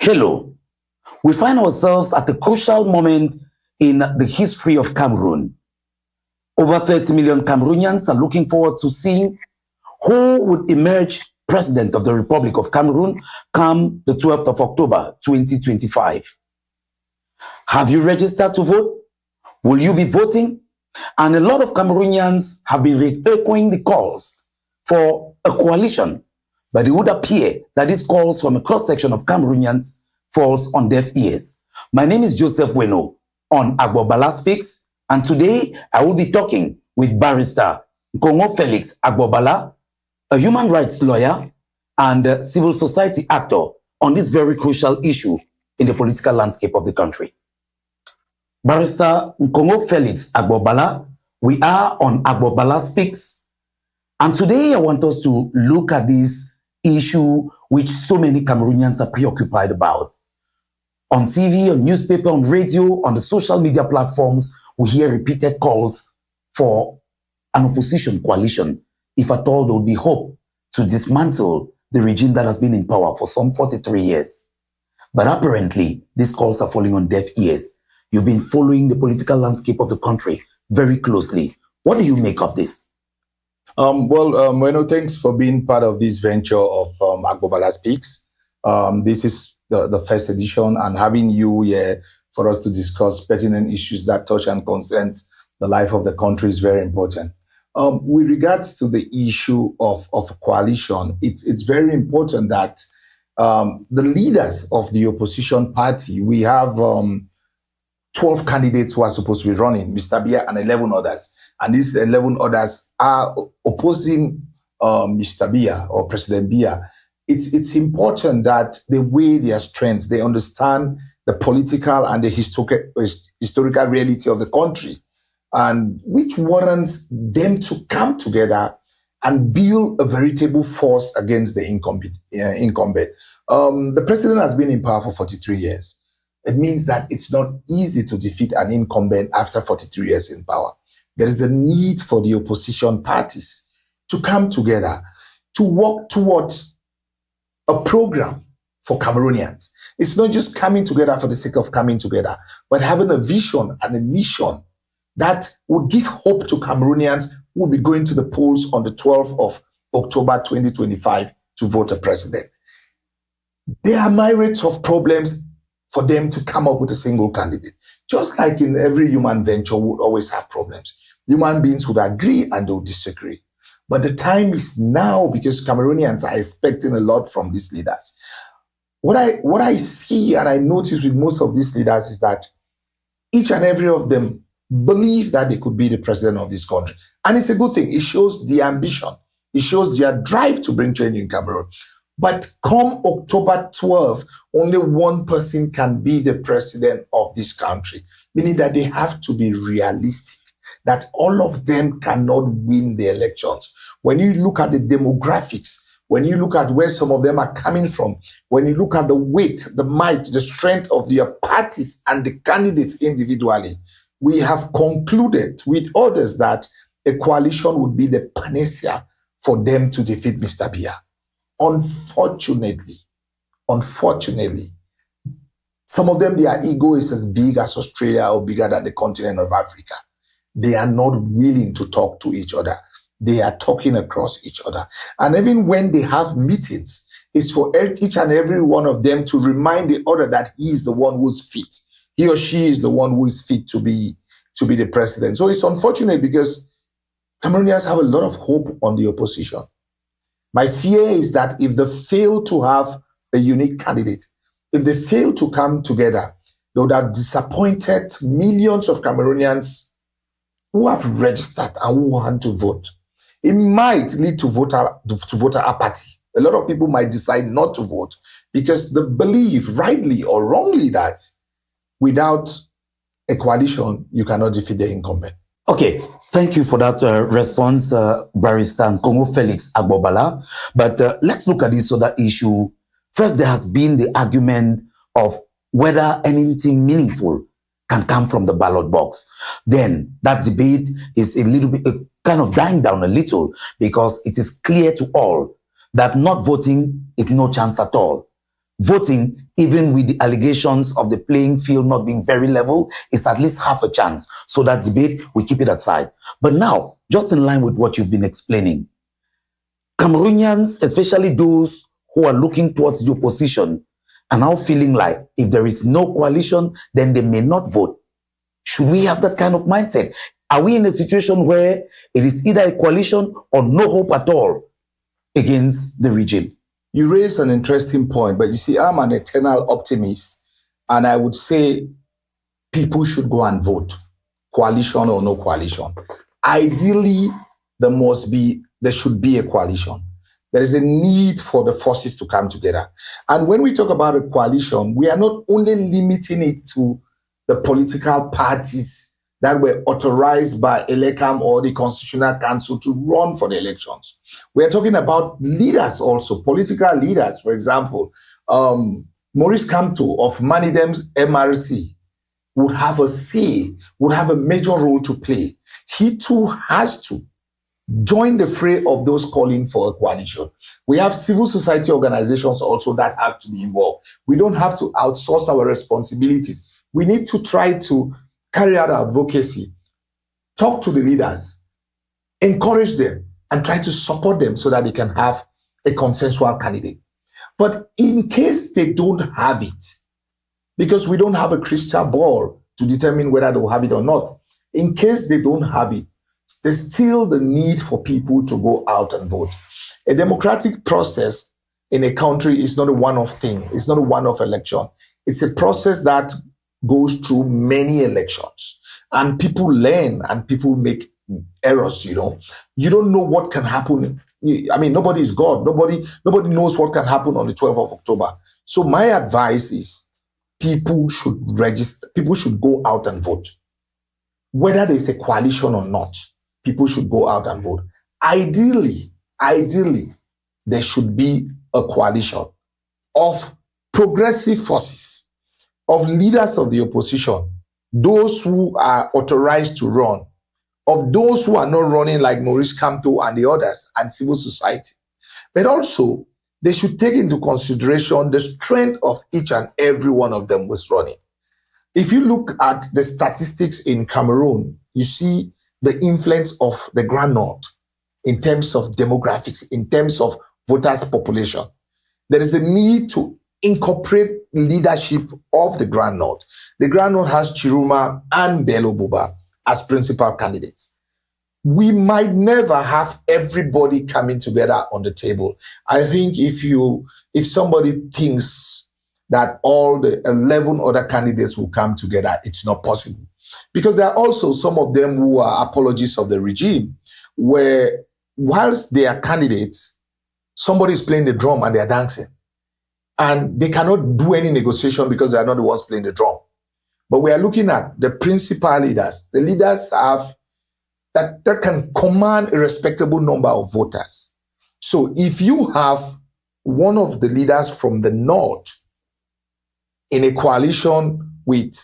Hello. We find ourselves at a crucial moment in the history of Cameroon. Over 30 million Cameroonians are looking forward to seeing who would emerge President of the Republic of Cameroon come the 12th of October 2025. Have you registered to vote? Will you be voting? And a lot of Cameroonians have been echoing the calls for a coalition, but it would appear that these calls from a cross-section of Cameroonians falls on deaf ears. My name is Joseph Weno on Agbobala Speaks, and today I will be talking with Barrister Nkongo Felix Agbobala, a human rights lawyer and a civil society actor on this very crucial issue in the political landscape of the country. Barrister Nkongo Felix Agbobala, we are on Agbobala Speaks, and today I want us to look at this issue which so many Cameroonians are preoccupied about. On TV, on newspaper, on radio, on the social media platforms, we hear repeated calls for an opposition coalition, if at all there would be hope to dismantle the regime that has been in power for some 43 years. But apparently, these calls are falling on deaf ears. You've been following the political landscape of the country very closely. What do you make of this? Weno, thanks for being part of this venture of Agbobala Speaks. This is the first edition, and having you here for us to discuss pertinent issues that touch and concern the life of the country is very important. With regards to the issue of coalition, it's very important that the leaders of the opposition party, we have 12 candidates who are supposed to be running, Mr. Biya and 11 others. And these 11 others are opposing Mr. Biya or President Biya. It's important that they weigh their strengths, they understand the political and the historical reality of the country, and which warrants them to come together and build a veritable force against the incumbent. The president has been in power for 43 years. It means that it's not easy to defeat an incumbent after 43 years in power. There is the need for the opposition parties to come together to work towards a program for Cameroonians. It's not just coming together for the sake of coming together, but having a vision and a mission that would give hope to Cameroonians who will be going to the polls on the 12th of October 2025 to vote a president. There are myriads of problems for them to come up with a single candidate. Just like in every human venture, we would always have problems. Human beings would agree and they would disagree. But the time is now, because Cameroonians are expecting a lot from these leaders. What I see and I notice with most of these leaders is that each and every of them believe that they could be the president of this country. And it's a good thing. It shows the ambition. It shows their drive to bring change in Cameroon. But come October 12th, only one person can be the president of this country, meaning that they have to be realistic, that all of them cannot win the elections. When you look at the demographics, when you look at where some of them are coming from, when you look at the weight, the might, the strength of their parties and the candidates individually, we have concluded with others that a coalition would be the panacea for them to defeat Mr. Biya. Unfortunately, some of them, their ego is as big as Australia or bigger than the continent of Africa. They are not willing to talk to each other. They are talking across each other. And even when they have meetings, it's for each and every one of them to remind the other that he is the one who's fit. He or she is the one who is fit to be the president. So it's unfortunate because Cameroonians have a lot of hope on the opposition. My fear is that if they fail to have a unique candidate, if they fail to come together, they would have disappointed millions of Cameroonians who have registered and who want to vote. It might lead to voter apathy. A lot of people might decide not to vote because they believe, rightly or wrongly, that without a coalition, you cannot defeat the incumbent. Okay, thank you for that response, Barrister Nkongo Felix Agbobala. But let's look at this other issue. First, there has been the argument of whether anything meaningful can come from the ballot box. Then that debate is a little bit kind of dying down a little because it is clear to all that not voting is no chance at all. voting, even with the allegations of the playing field not being very level, is at least half a chance. So that debate, we keep it aside. But now, just in line with what you've been explaining, Cameroonians, especially those who are looking towards the opposition, are now feeling like if there is no coalition, then they may not vote. Should we have that kind of mindset? Are we in a situation where it is either a coalition or no hope at all against the regime? You raise an interesting point, but you see, I'm an eternal optimist, and I would say people should go and vote, coalition or no coalition. Ideally, there should be a coalition. There is a need for the forces to come together. And when we talk about a coalition, we are not only limiting it to the political parties that were authorized by Elecam or the Constitutional Council to run for the elections. We are talking about leaders also, political leaders. For example, Maurice Kamto of Manidem's MRC would have a say, would have a major role to play. He too has to join the fray of those calling for a coalition. We have civil society organizations also that have to be involved. We don't have to outsource our responsibilities. We need to try to carry out our advocacy, talk to the leaders, encourage them, and try to support them so that they can have a consensual candidate. But in case they don't have it, because we don't have a crystal ball to determine whether they'll have it or not, in case they don't have it, there's still the need for people to go out and vote. A democratic process in a country is not a one-off thing. It's not a one-off election. It's a process that goes through many elections, and people learn and people make errors. You don't know what can happen. I mean, nobody is God. Nobody knows what can happen on the 12th of October. So my advice is people should register. People should go out and vote. Whether there's a coalition or not, people should go out and vote. Ideally, there should be a coalition of progressive forces, of leaders of the opposition, those who are authorized to run, of those who are not running like Maurice Kamto and the others, and civil society. But also, they should take into consideration the strength of each and every one of them who's running. If you look at the statistics in Cameroon, you see the influence of the Grand North in terms of demographics, in terms of voters' population. There is a need to incorporate leadership of the Grand North. The Grand North has Chiruma and Bello Buba as principal candidates. We might never have everybody coming together on the table. I think if somebody thinks that all the 11 other candidates will come together, it's not possible. Because there are also some of them who are apologists of the regime, where whilst they are candidates, somebody is playing the drum and they are dancing. And they cannot do any negotiation because they are not the ones playing the drum. But we are looking at the principal leaders. The leaders have that can command a respectable number of voters. So if you have one of the leaders from the north in a coalition with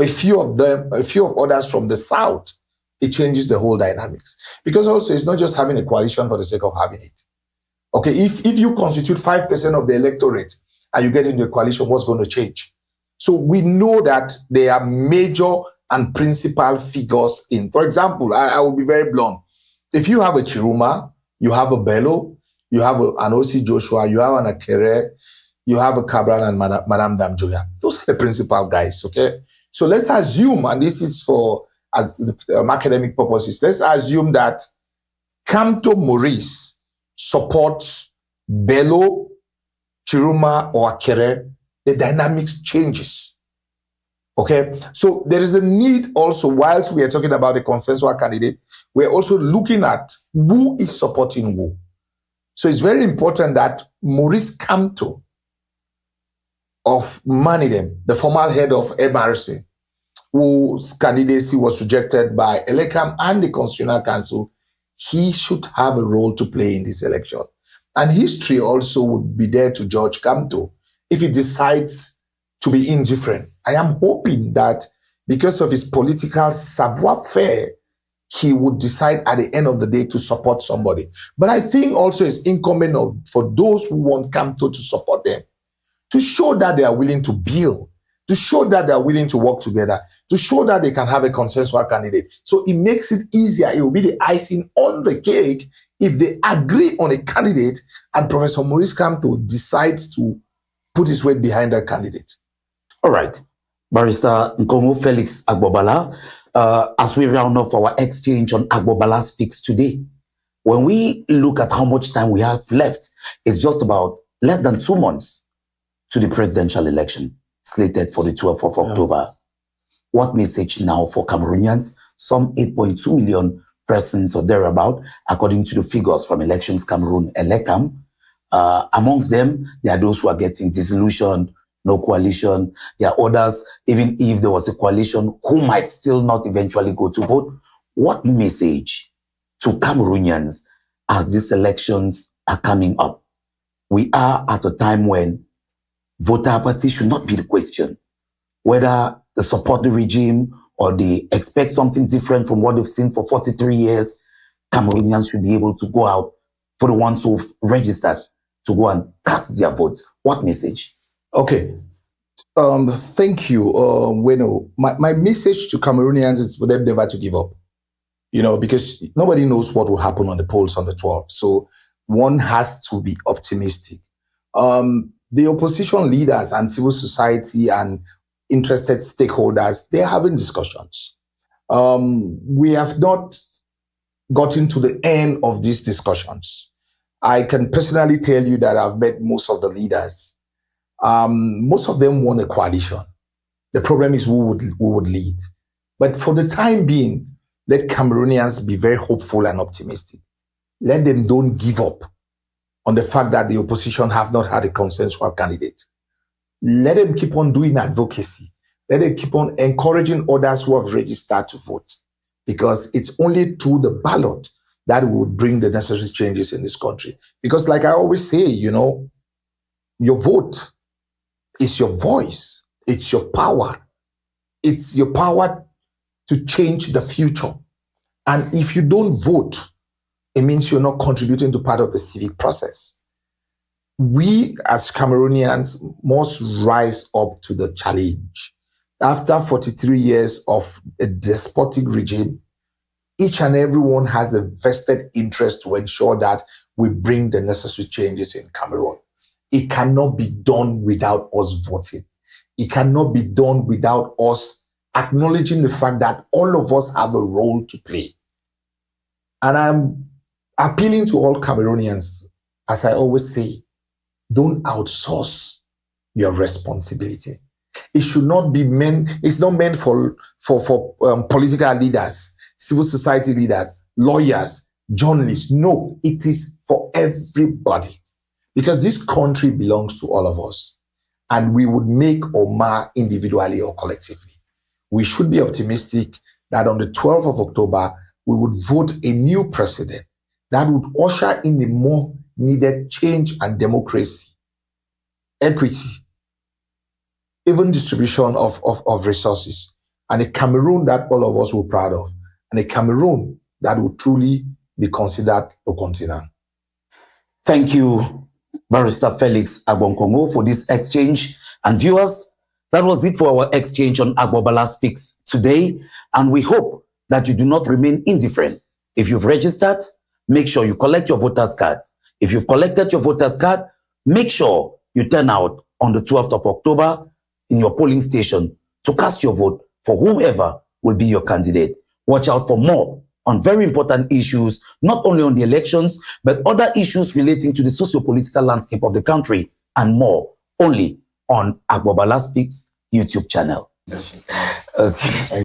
a few of others from the south, it changes the whole dynamics. Because also it's not just having a coalition for the sake of having it. Okay, if you constitute 5% of the electorate and you get into a coalition, what's going to change? So we know that there are major and principal figures in. For example, I will be very blunt. If you have a Chiruma, you have a Bello, you have an O.C. Joshua, you have an Akere, you have a Cabral and Madame Damjoya. Those are the principal guys, okay? So let's assume, and this is for as academic purposes, let's assume that Kamto Maurice supports Bello, Chiruma, or Akere. The dynamics changes. Okay, so there is a need also, whilst we are talking about the consensual candidate, we're also looking at who is supporting who. So it's very important that Maurice Kamto of Manidem, the former head of MRC, whose candidacy was rejected by Elecam and the Constitutional Council, he should have a role to play in this election. And history also would be there to judge Kamto if he decides to be indifferent. I am hoping that because of his political savoir-faire, he would decide at the end of the day to support somebody. But I think also it's incumbent for those who want Kamto to support them to show that they are willing to build, to show that they are willing to work together, to show that they can have a consensual candidate. So it makes it easier. It will be the icing on the cake if they agree on a candidate and Professor Maurice Kamto decides to put his weight behind that candidate. All right. Barrister Nkomo Felix Agbobala, as we round off our exchange on Agbobala Speaks today, when we look at how much time we have left, it's just about less than 2 months to the presidential election, slated for the 12th of October. What message now for Cameroonians? Some 8.2 million persons or thereabout, according to the figures from Elections Cameroon, Elecam. Amongst them, there are those who are getting disillusioned, no coalition. There are others, even if there was a coalition, who might still not eventually go to vote. What message to Cameroonians as these elections are coming up? We are at a time when voter apathy should not be the question. Whether they support the regime or they expect something different from what they've seen for 43 years, Cameroonians should be able to go out, for the ones who've registered, to go and cast their votes. What message? Okay. Thank you, Weno. My message to Cameroonians is for them never to give up. Because nobody knows what will happen on the polls on the 12th. So one has to be optimistic. The opposition leaders and civil society and interested stakeholders, they're having discussions. We have not gotten to the end of these discussions. I can personally tell you that I've met most of the leaders. Most of them want a coalition. The problem is who would lead. But for the time being, let Cameroonians be very hopeful and optimistic. Let them don't give up on the fact that the opposition have not had a consensual candidate. Let them keep on doing advocacy. Let them keep on encouraging others who have registered to vote, because it's only through the ballot that would bring the necessary changes in this country. Because like I always say, your vote is your voice. It's your power. It's your power to change the future. And if you don't vote, it means you're not contributing to part of the civic process. We as Cameroonians must rise up to the challenge. After 43 years of a despotic regime, each and everyone has a vested interest to ensure that we bring the necessary changes in Cameroon. It cannot be done without us voting. It cannot be done without us acknowledging the fact that all of us have a role to play. And I'm appealing to all Cameroonians, as I always say, don't outsource your responsibility. It should not be it's not meant for political leaders, civil society leaders, lawyers, journalists. No, it is for everybody. Because this country belongs to all of us. And we would make or mar individually or collectively. We should be optimistic that on the 12th of October, we would vote a new president that would usher in a more needed change and democracy, equity, even distribution of resources, and a Cameroon that all of us were proud of, and a Cameroon that would truly be considered a continent. Thank you, Barrister Felix Agbonkongo, for this exchange. And viewers, that was it for our exchange on Agbobala Speaks today. And we hope that you do not remain indifferent. If you've registered, make sure you collect your voter's card. If you've collected your voter's card, make sure you turn out on the 12th of October in your polling station to cast your vote for whomever will be your candidate. Watch out for more on very important issues, not only on the elections, but other issues relating to the socio-political landscape of the country and more, only on Agbobala Speaks YouTube channel. Okay.